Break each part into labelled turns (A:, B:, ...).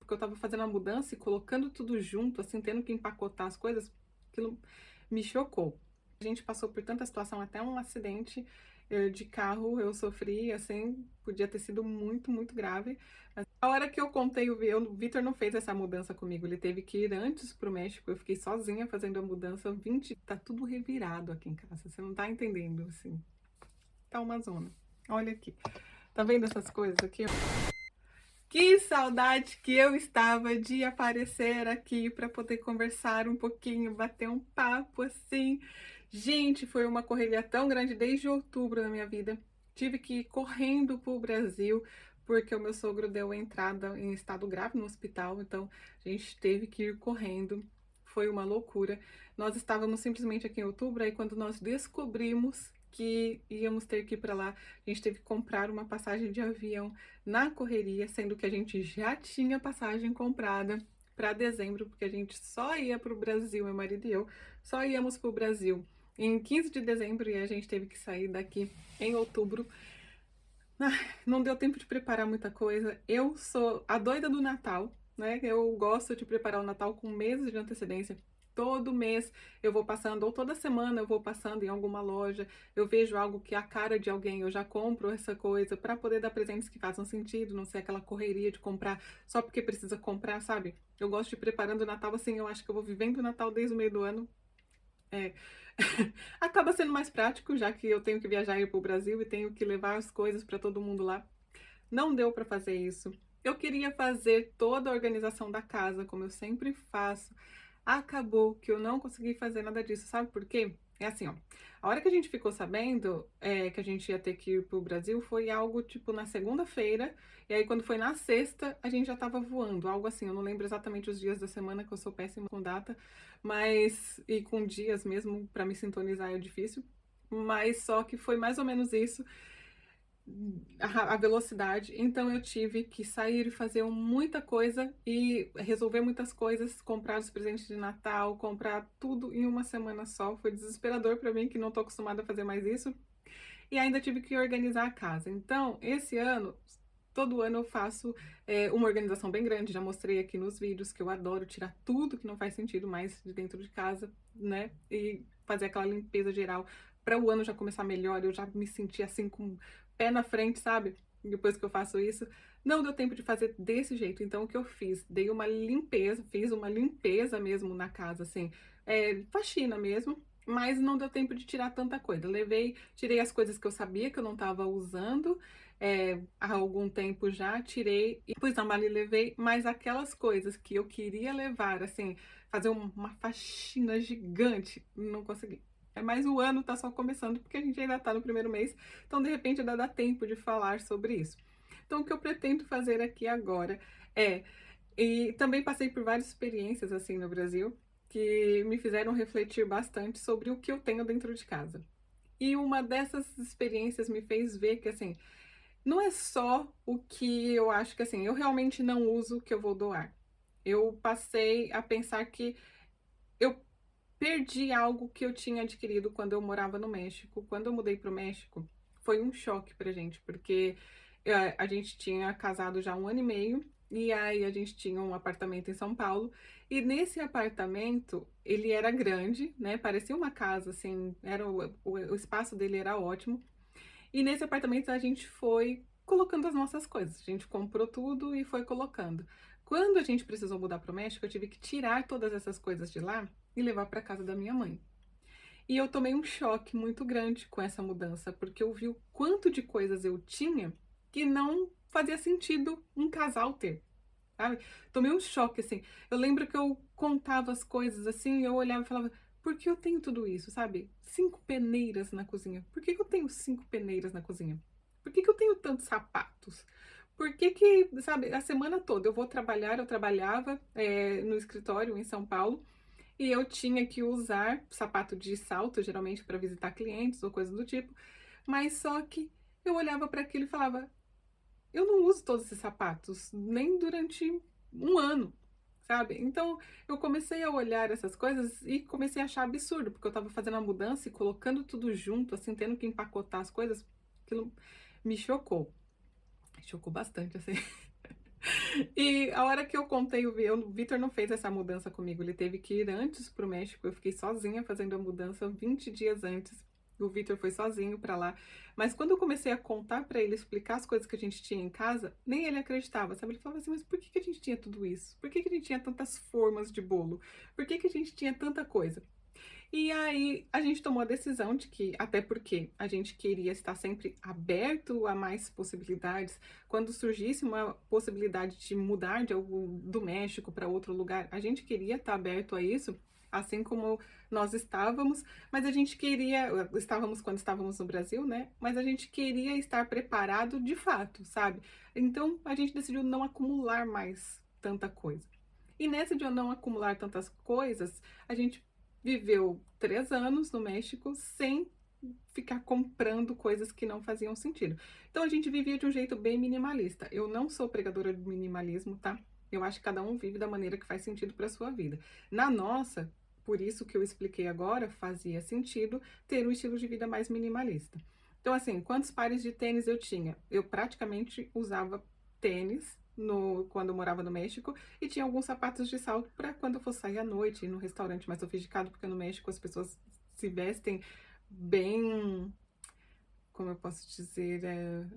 A: porque eu tava fazendo a mudança e colocando tudo junto, assim, tendo que empacotar as coisas, aquilo me chocou. A gente passou por tanta situação, até um acidente de carro eu sofri, assim, podia ter sido muito, muito grave. Mas a hora que eu contei, o Vitor não fez essa mudança comigo, ele teve que ir antes pro México, eu fiquei sozinha fazendo a mudança, 20, tá tudo revirado aqui em casa, você não tá entendendo, assim, tá uma zona. Olha aqui, tá vendo essas coisas aqui? Que saudade que eu estava de aparecer aqui para poder conversar um pouquinho, bater um papo assim. Gente, foi uma correria tão grande desde outubro na minha vida. Tive que ir correndo para o Brasil porque o meu sogro deu entrada em estado grave no hospital, então a gente teve que ir correndo. Foi uma loucura. Nós estávamos simplesmente aqui em outubro, aí quando nós descobrimos que íamos ter que ir para lá, a gente teve que comprar uma passagem de avião na correria, sendo que a gente já tinha passagem comprada para dezembro, porque a gente só ia para o Brasil, meu marido e eu, só íamos para o Brasil em 15 de dezembro e a gente teve que sair daqui em outubro. Não deu tempo de preparar muita coisa. Eu sou a doida do Natal, né? Eu gosto de preparar o Natal com meses de antecedência. Todo mês eu vou passando, ou toda semana eu vou passando em alguma loja, eu vejo algo que é a cara de alguém, eu já compro essa coisa para poder dar presentes que façam sentido, não ser aquela correria de comprar só porque precisa comprar, sabe? Eu gosto de ir preparando o Natal assim, eu acho que eu vou vivendo o Natal desde o meio do ano. É. Acaba sendo mais prático, já que eu tenho que viajar e ir para o Brasil e tenho que levar as coisas para todo mundo lá. Não deu para fazer isso. Eu queria fazer toda a organização da casa, como eu sempre faço. Acabou que eu não consegui fazer nada disso, sabe por quê? É assim, ó. A hora que a gente ficou sabendo que a gente ia ter que ir pro Brasil foi algo tipo na segunda-feira, e aí quando foi na sexta a gente já tava voando, algo assim. Eu não lembro exatamente os dias da semana, que eu sou péssima com data, mas e com dias mesmo para me sintonizar é difícil. Mas só que foi mais ou menos isso a velocidade, então eu tive que sair e fazer muita coisa e resolver muitas coisas, comprar os presentes de Natal, comprar tudo em uma semana só. Foi desesperador para mim, que não tô acostumada a fazer mais isso. E ainda tive que organizar a casa. Então, esse ano, todo ano eu faço uma organização bem grande. Já mostrei aqui nos vídeos que eu adoro tirar tudo que não faz sentido mais de dentro de casa, né? E fazer aquela limpeza geral para o ano já começar melhor. Eu já me senti assim com o pé na frente, sabe? Depois que eu faço isso. Não deu tempo de fazer desse jeito. Então, o que eu fiz? Dei uma limpeza, fiz uma limpeza mesmo na casa, assim, faxina mesmo, mas não deu tempo de tirar tanta coisa. Tirei as coisas que eu sabia que eu não estava usando há algum tempo já, tirei e pus na mala e levei, mas aquelas coisas que eu queria levar, assim, fazer uma faxina gigante, não consegui. Mas o ano tá só começando, porque a gente ainda tá no primeiro mês, então de repente ainda dá tempo de falar sobre isso. Então, o que eu pretendo fazer aqui agora é. E também passei por várias experiências assim no Brasil que me fizeram refletir bastante sobre o que eu tenho dentro de casa. E uma dessas experiências me fez ver que, assim, não é só o que eu acho que, assim, eu realmente não uso o que eu vou doar. Eu passei a pensar que eu perdi algo que eu tinha adquirido quando eu morava no México. Quando eu mudei para o México, foi um choque pra gente, porque a gente tinha casado já há um ano e meio, e aí a gente tinha um apartamento em São Paulo, e nesse apartamento, ele era grande, né? Parecia uma casa, assim, era o espaço dele era ótimo. E nesse apartamento a gente foi colocando as nossas coisas. A gente comprou tudo e foi colocando. Quando a gente precisou mudar para o México, eu tive que tirar todas essas coisas de lá e levar para casa da minha mãe. E eu tomei um choque muito grande com essa mudança, porque eu vi o quanto de coisas eu tinha que não fazia sentido um casal ter, sabe? Tomei um choque, assim. Eu lembro que eu contava as coisas assim, e eu olhava e falava, por que eu tenho tudo isso, sabe? 5 peneiras na cozinha. Por que eu tenho 5 peneiras na cozinha? Por que eu tenho tantos sapatos? Por que, sabe, a semana toda eu vou trabalhar, eu trabalhava no escritório em São Paulo, e eu tinha que usar sapato de salto, geralmente para visitar clientes ou coisa do tipo, mas só que eu olhava para aquilo e falava, eu não uso todos esses sapatos, nem durante um ano, sabe? Então eu comecei a olhar essas coisas e comecei a achar absurdo, porque eu tava fazendo a mudança e colocando tudo junto, assim, tendo que empacotar as coisas, aquilo me chocou. Chocou bastante, assim. E a hora que eu contei, o Vitor não fez essa mudança comigo, ele teve que ir antes pro México, eu fiquei sozinha fazendo a mudança 20 dias antes. O Vitor foi sozinho pra lá. Mas quando eu comecei a contar pra ele, explicar as coisas que a gente tinha em casa, nem ele acreditava, sabe? Ele falava assim, mas por que que a gente tinha tudo isso? Por que que a gente tinha tantas formas de bolo? Por que que a gente tinha tanta coisa? E aí a gente tomou a decisão de que, até porque a gente queria estar sempre aberto a mais possibilidades, quando surgisse uma possibilidade de mudar do México para outro lugar, a gente queria estar aberto a isso, assim como nós estávamos, mas a gente queria, estávamos quando estávamos no Brasil, né? Mas a gente queria estar preparado de fato, sabe? Então a gente decidiu não acumular mais tanta coisa. E nessa de eu não acumular tantas coisas, a gente viveu 3 anos no México sem ficar comprando coisas que não faziam sentido. Então a gente vivia de um jeito bem minimalista. Eu não sou pregadora do minimalismo, tá? Eu acho que cada um vive da maneira que faz sentido para sua vida. Na nossa, por isso que eu expliquei agora, fazia sentido ter um estilo de vida mais minimalista. Então, assim, quantos pares de tênis eu tinha? Eu praticamente usava tênis quando eu morava no México e tinha alguns sapatos de salto para quando eu fosse sair à noite, ir no restaurante mais sofisticado, porque no México as pessoas se vestem bem, como eu posso dizer,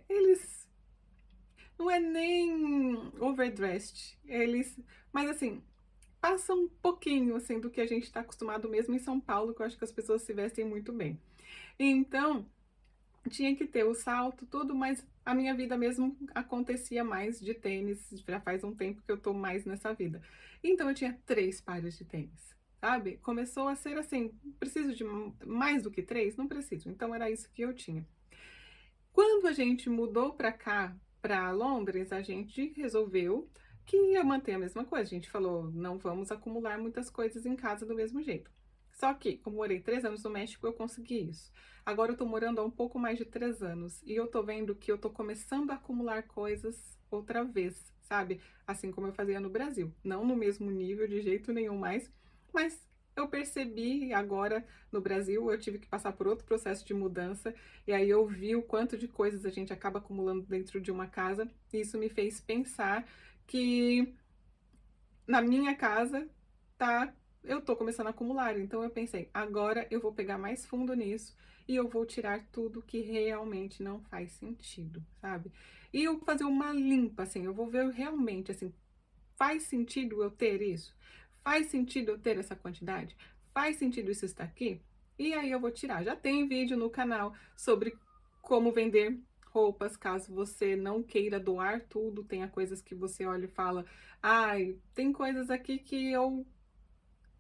A: eles não é nem overdressed, eles, mas assim, passa um pouquinho assim do que a gente está acostumado mesmo em São Paulo, que eu acho que as pessoas se vestem muito bem. Então, tinha que ter o salto, tudo, mas a minha vida mesmo acontecia mais de tênis, já faz um tempo que eu tô mais nessa vida. Então eu tinha 3 pares de tênis, sabe? Começou a ser assim, preciso de mais do que 3? Não preciso. Então era isso que eu tinha. Quando a gente mudou para cá, para Londres, a gente resolveu que ia manter a mesma coisa. A gente falou, não vamos acumular muitas coisas em casa do mesmo jeito. Só que, como morei 3 anos no México, eu consegui isso. Agora eu tô morando há um pouco mais de 3 anos e eu tô vendo que eu tô começando a acumular coisas outra vez, sabe? Assim como eu fazia no Brasil. Não no mesmo nível, de jeito nenhum mais, mas eu percebi agora no Brasil, eu tive que passar por outro processo de mudança e aí eu vi o quanto de coisas a gente acaba acumulando dentro de uma casa, e isso me fez pensar que na minha casa tá, eu tô começando a acumular. Então eu pensei, agora eu vou pegar mais fundo nisso e eu vou tirar tudo que realmente não faz sentido, sabe? E eu vou fazer uma limpa, assim, eu vou ver realmente, assim, faz sentido eu ter isso? Faz sentido eu ter essa quantidade? Faz sentido isso estar aqui? E aí eu vou tirar. Já tem vídeo no canal sobre como vender roupas, caso você não queira doar tudo, tenha coisas que você olha e fala, ai, tem coisas aqui que eu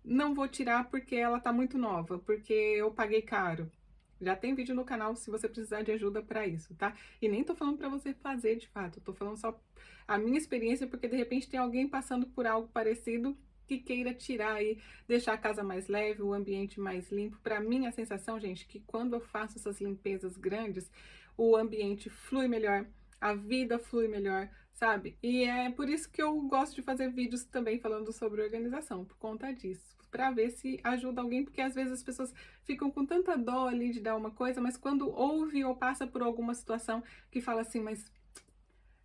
A: não vou tirar porque ela tá muito nova, porque eu paguei caro. Já tem vídeo no canal se você precisar de ajuda para isso, tá? E nem tô falando para você fazer de fato, tô falando só a minha experiência, porque de repente tem alguém passando por algo parecido que queira tirar e deixar a casa mais leve, o ambiente mais limpo. Para mim, a sensação, gente, que quando eu faço essas limpezas grandes, o ambiente flui melhor, a vida flui melhor, sabe? E é por isso que eu gosto de fazer vídeos também falando sobre organização, por conta disso, para ver se ajuda alguém, porque às vezes as pessoas ficam com tanta dó ali de dar uma coisa, mas quando ouve ou passa por alguma situação que fala assim, mas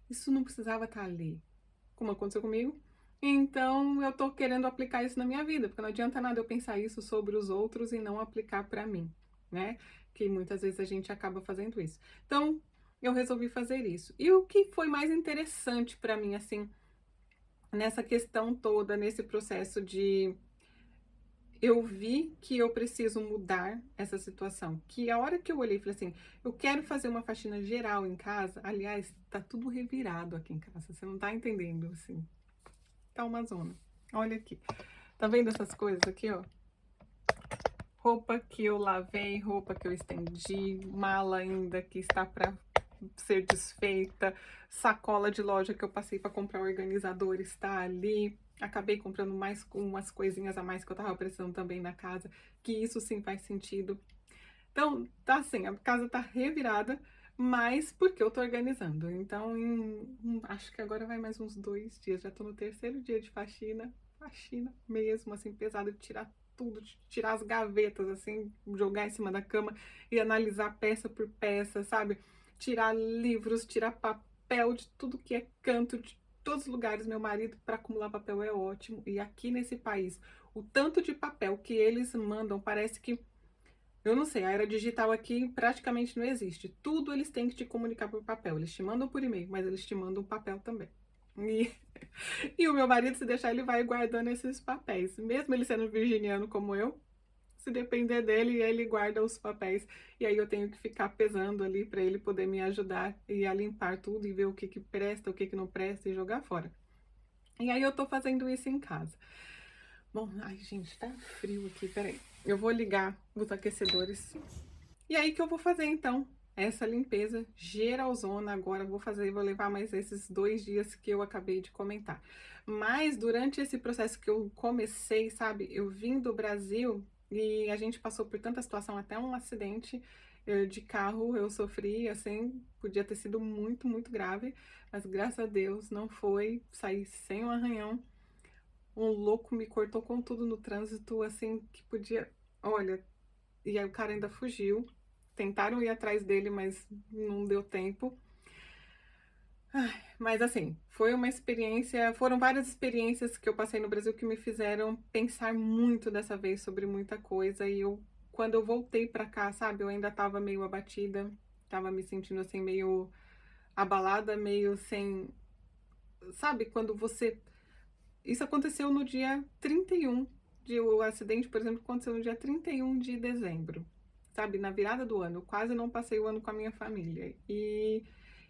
A: isso não precisava estar ali, como aconteceu comigo. Então eu tô querendo aplicar isso na minha vida, porque não adianta nada eu pensar isso sobre os outros e não aplicar para mim, né? Que muitas vezes a gente acaba fazendo isso. Então eu resolvi fazer isso. E o que foi mais interessante para mim, assim, nessa questão toda, nesse processo de eu vi que eu preciso mudar essa situação. Que a hora que eu olhei e falei assim, eu quero fazer uma faxina geral em casa. Aliás, tá tudo revirado aqui em casa, você não tá entendendo, assim. Tá uma zona. Olha aqui. Tá vendo essas coisas aqui, ó? Roupa que eu lavei, roupa que eu estendi, mala ainda que está para ser desfeita, sacola de loja que eu passei para comprar organizador está ali. Acabei comprando mais umas coisinhas a mais que eu tava precisando também na casa, que isso sim faz sentido. Então, tá assim, a casa tá revirada, mas porque eu tô organizando. Então, acho que agora vai mais uns 2 dias. Já tô no terceiro dia de faxina, faxina mesmo, assim, pesada de tirar tudo, de tirar as gavetas, assim, jogar em cima da cama e analisar peça por peça, sabe? Tirar livros, tirar papel papel de tudo que é canto, de todos os lugares. Meu marido, para acumular papel, é ótimo. E aqui nesse país, o tanto de papel que eles mandam, parece que, eu não sei, a era digital aqui praticamente não existe. Tudo eles têm que te comunicar por papel. Eles te mandam por e-mail, mas eles te mandam papel também. E, e o meu marido, se deixar, ele vai guardando esses papéis. Mesmo ele sendo virginiano como eu, se depender dele, ele guarda os papéis. E aí eu tenho que ficar pesando ali para ele poder me ajudar e a limpar tudo e ver o que que presta, o que que não presta e jogar fora. E aí eu tô fazendo isso em casa. Bom, ai gente, tá frio aqui, peraí. Eu vou ligar os aquecedores. E aí que eu vou fazer então essa limpeza geralzona agora. Vou levar mais esses 2 dias que eu acabei de comentar. Mas durante esse processo que eu comecei, sabe, eu vim do Brasil e a gente passou por tanta situação, até um acidente de carro eu sofri, assim, podia ter sido muito, muito grave, mas graças a Deus não foi, saí sem um arranhão. Um louco me cortou com tudo no trânsito, assim, que podia, olha, e aí o cara ainda fugiu. Tentaram ir atrás dele, mas não deu tempo. Ai, mas assim, foi uma experiência, foram várias experiências que eu passei no Brasil que me fizeram pensar muito dessa vez sobre muita coisa. E eu, quando eu voltei pra cá, sabe, eu ainda tava meio abatida, tava me sentindo assim, meio abalada, meio sem. Sabe, quando você. Isso aconteceu no dia 31 o acidente, por exemplo, aconteceu no dia 31 de dezembro, sabe, na virada do ano. Eu quase não passei o ano com a minha família. E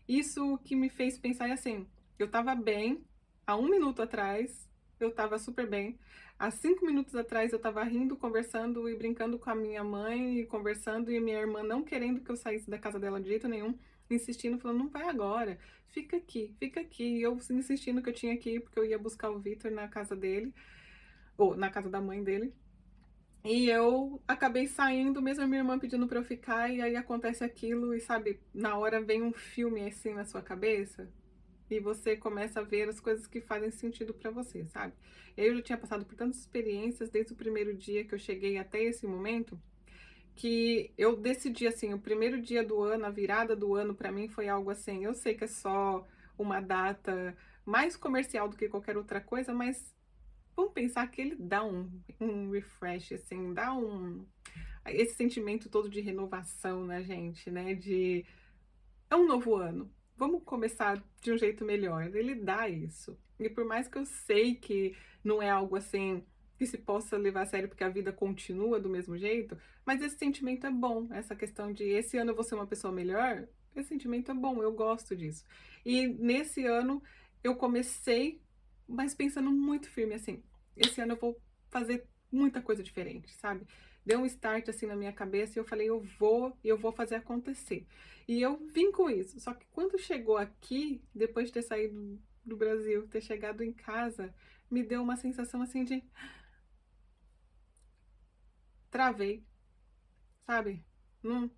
A: isso que me fez pensar é assim, eu tava bem, há 1 minuto atrás, eu tava super bem. Há 5 minutos atrás eu tava rindo, conversando e brincando com a minha mãe, e conversando, e minha irmã não querendo que eu saísse da casa dela de jeito nenhum, insistindo, falando, não vai agora, fica aqui. E eu insistindo que eu tinha que ir, porque eu ia buscar o Vitor na casa dele, ou na casa da mãe dele. E eu acabei saindo, mesmo a minha irmã pedindo pra eu ficar, e aí acontece aquilo, e sabe, na hora vem um filme assim na sua cabeça, e você começa a ver as coisas que fazem sentido pra você, sabe? Eu já tinha passado por tantas experiências desde o primeiro dia que eu cheguei até esse momento, que eu decidi assim, o primeiro dia do ano, a virada do ano pra mim foi algo assim, eu sei que é só uma data mais comercial do que qualquer outra coisa, mas vamos pensar que ele dá um refresh, assim, dá esse sentimento todo de renovação na gente, né? De é um novo ano. Vamos começar de um jeito melhor. Ele dá isso. E por mais que eu sei que não é algo assim que se possa levar a sério porque a vida continua do mesmo jeito, mas esse sentimento é bom. Essa questão de esse ano eu vou ser uma pessoa melhor, esse sentimento é bom, eu gosto disso. E nesse ano eu comecei, mas pensando muito firme assim, esse ano eu vou fazer muita coisa diferente, sabe? Deu um start assim na minha cabeça e eu falei, eu vou fazer acontecer. E eu vim com isso. Só que quando chegou aqui, depois de ter saído do Brasil, ter chegado em casa, me deu uma sensação assim de travei, sabe? Não,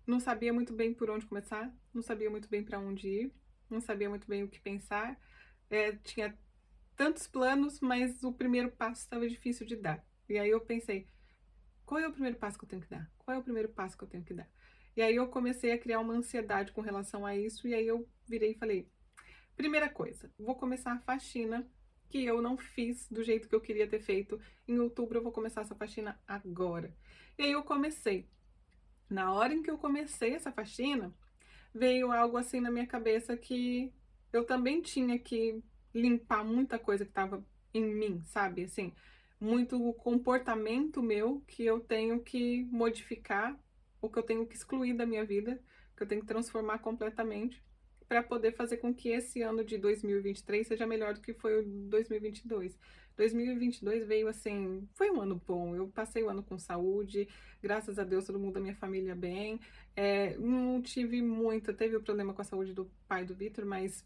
A: não sabia muito bem por onde começar, não sabia muito bem para onde ir, não sabia muito bem o que pensar. Tinha tantos planos, mas o primeiro passo estava difícil de dar. E aí eu pensei, qual é o primeiro passo que eu tenho que dar? Qual é o primeiro passo que eu tenho que dar? E aí eu comecei a criar uma ansiedade com relação a isso, e aí eu virei e falei, primeira coisa, vou começar a faxina que eu não fiz do jeito que eu queria ter feito. Em outubro eu vou começar essa faxina agora. E aí eu comecei. Na hora em que eu comecei essa faxina, veio algo assim na minha cabeça que eu também tinha que limpar muita coisa que estava em mim, sabe? Assim, muito comportamento meu que eu tenho que modificar, ou que eu tenho que excluir da minha vida, que eu tenho que transformar completamente para poder fazer com que esse ano de 2023 seja melhor do que foi o 2022. 2022 veio assim, foi um ano bom. Eu passei o ano com saúde, graças a Deus, todo mundo da minha família bem. Não tive muito, teve o problema com a saúde do pai do Vitor, mas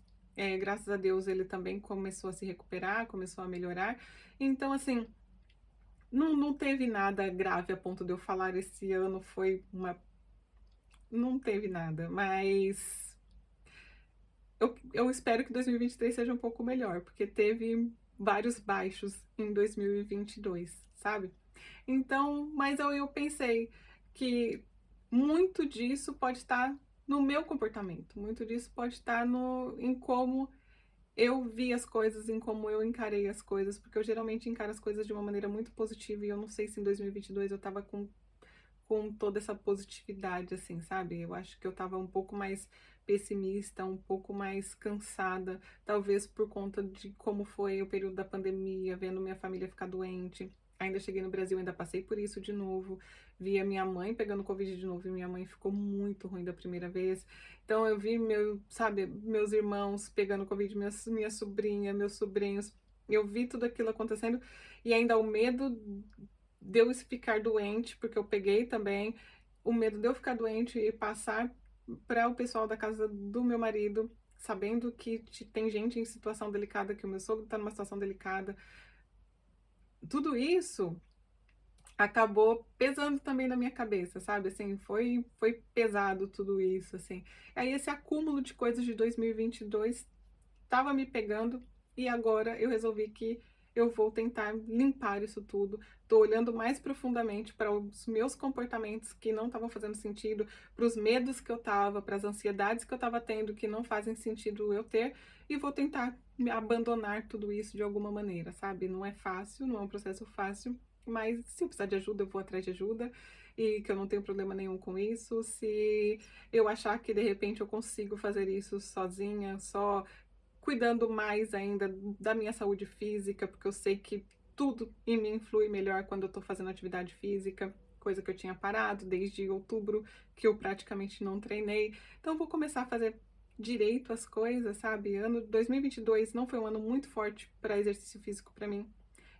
A: graças a Deus ele também começou a se recuperar, começou a melhorar. Então, assim, não teve nada grave a ponto de eu falar esse ano foi uma. Não teve nada, mas eu espero que 2023 seja um pouco melhor, porque teve vários baixos em 2022, sabe? Então, mas eu pensei que muito disso pode estar no meu comportamento, muito disso pode estar no em como eu vi as coisas, em como eu encarei as coisas, porque eu geralmente encaro as coisas de uma maneira muito positiva e eu não sei se em 2022 eu estava com toda essa positividade, assim, sabe? Eu acho que eu estava um pouco mais pessimista, um pouco mais cansada, talvez por conta de como foi o período da pandemia, vendo minha família ficar doente. Ainda cheguei no Brasil, ainda passei por isso de novo. Vi a minha mãe pegando Covid de novo e minha mãe ficou muito ruim da primeira vez. Então eu vi sabe, meus irmãos pegando Covid, minha sobrinha, meus sobrinhos. Eu vi tudo aquilo acontecendo e ainda o medo de eu ficar doente, porque eu peguei também, o medo de eu ficar doente e passar para o pessoal da casa do meu marido, sabendo que tem gente em situação delicada, que o meu sogro está numa situação delicada. Tudo isso acabou pesando também na minha cabeça, sabe? Assim, foi pesado tudo isso, assim. Aí esse acúmulo de coisas de 2022 estava me pegando e agora eu resolvi que eu vou tentar limpar isso tudo. Tô olhando mais profundamente para os meus comportamentos que não estavam fazendo sentido, para os medos que eu tava, para as ansiedades que eu tava tendo que não fazem sentido eu ter, e vou tentar me abandonar tudo isso de alguma maneira, sabe? Não é fácil, não é um processo fácil, mas se eu precisar de ajuda, eu vou atrás de ajuda e que eu não tenho problema nenhum com isso. Se eu achar que de repente eu consigo fazer isso sozinha, só cuidando mais ainda da minha saúde física, porque eu sei que tudo em mim flui melhor quando eu tô fazendo atividade física, coisa que eu tinha parado desde outubro, que eu praticamente não treinei. Então, eu vou começar a fazer direito as coisas, sabe? Ano 2022 não foi um ano muito forte para exercício físico para mim.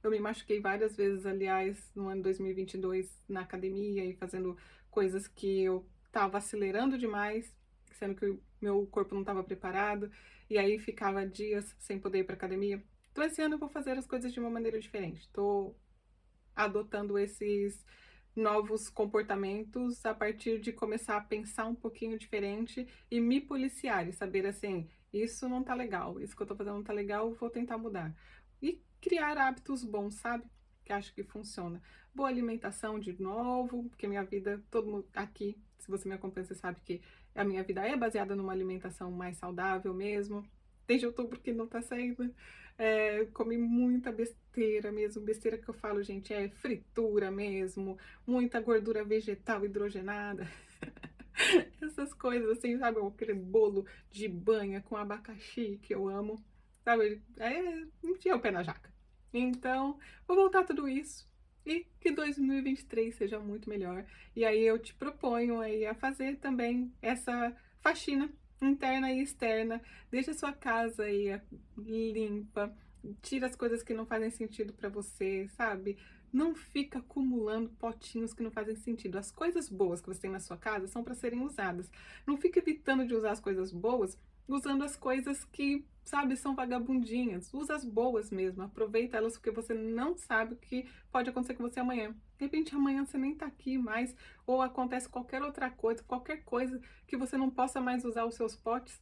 A: Eu me machuquei várias vezes, aliás, no ano 2022 na academia e fazendo coisas que eu tava acelerando demais, sendo que o meu corpo não estava preparado, e aí ficava dias sem poder ir para academia. Então, esse ano eu vou fazer as coisas de uma maneira diferente. Estou adotando esses novos comportamentos a partir de começar a pensar um pouquinho diferente e me policiar e saber assim, isso não tá legal, isso que eu tô fazendo não tá legal, vou tentar mudar. E criar hábitos bons, sabe? Que acho que funciona. Boa alimentação de novo, porque minha vida, todo mundo aqui, se você me acompanha, você sabe que a minha vida é baseada numa alimentação mais saudável mesmo. Desde outubro que não tá sendo. Comi muita besteira mesmo, besteira que eu falo, gente, é fritura mesmo, muita gordura vegetal hidrogenada, essas coisas assim, sabe? Aquele bolo de banha com abacaxi que eu amo, sabe? Enfia o pé na jaca. Então, vou voltar tudo isso e que 2023 seja muito melhor. E aí eu te proponho aí a fazer também essa faxina interna e externa. Deixa a sua casa aí limpa, tira as coisas que não fazem sentido para você, sabe? Não fica acumulando potinhos que não fazem sentido. As coisas boas que você tem na sua casa são para serem usadas. Não fica evitando de usar as coisas boas, usando as coisas que, sabe, são vagabundinhas. Usa as boas mesmo, aproveita elas porque você não sabe o que pode acontecer com você amanhã. De repente amanhã você nem tá aqui mais, ou acontece qualquer coisa que você não possa mais usar os seus potes.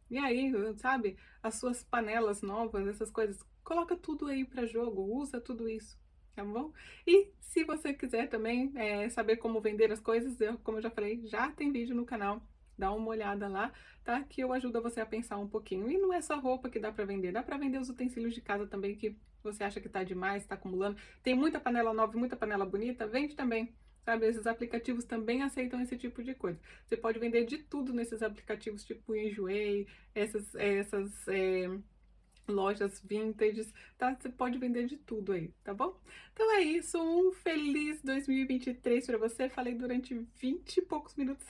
A: E aí, sabe, as suas panelas novas, essas coisas, coloca tudo aí para jogo, usa tudo isso, tá bom? E se você quiser também saber como vender as coisas, como eu já falei, já tem vídeo no canal, dá uma olhada lá, tá? Que eu ajudo você a pensar um pouquinho. E não é só roupa que dá para vender os utensílios de casa também que você acha que tá demais, tá acumulando. Tem muita panela nova, muita panela bonita, vende também. Sabe, esses aplicativos também aceitam esse tipo de coisa. Você pode vender de tudo nesses aplicativos, tipo Enjoei, essas lojas vintage, tá? Você pode vender de tudo aí, tá bom? Então é isso, um feliz 2023 para você. Falei durante 20 e poucos minutos,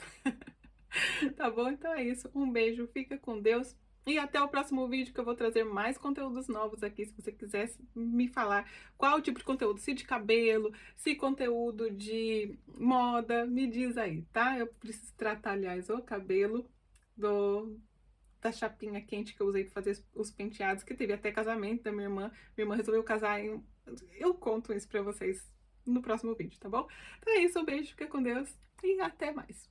A: tá bom? Então é isso, um beijo, fica com Deus. E até o próximo vídeo que eu vou trazer mais conteúdos novos aqui, se você quiser me falar qual tipo de conteúdo, se de cabelo, se conteúdo de moda, me diz aí, tá? Eu preciso tratar, aliás, o cabelo da chapinha quente que eu usei para fazer os penteados, que teve até casamento da minha irmã. Minha irmã resolveu casar em... Eu conto isso para vocês no próximo vídeo, tá bom? Então é isso, um beijo, fica com Deus e até mais.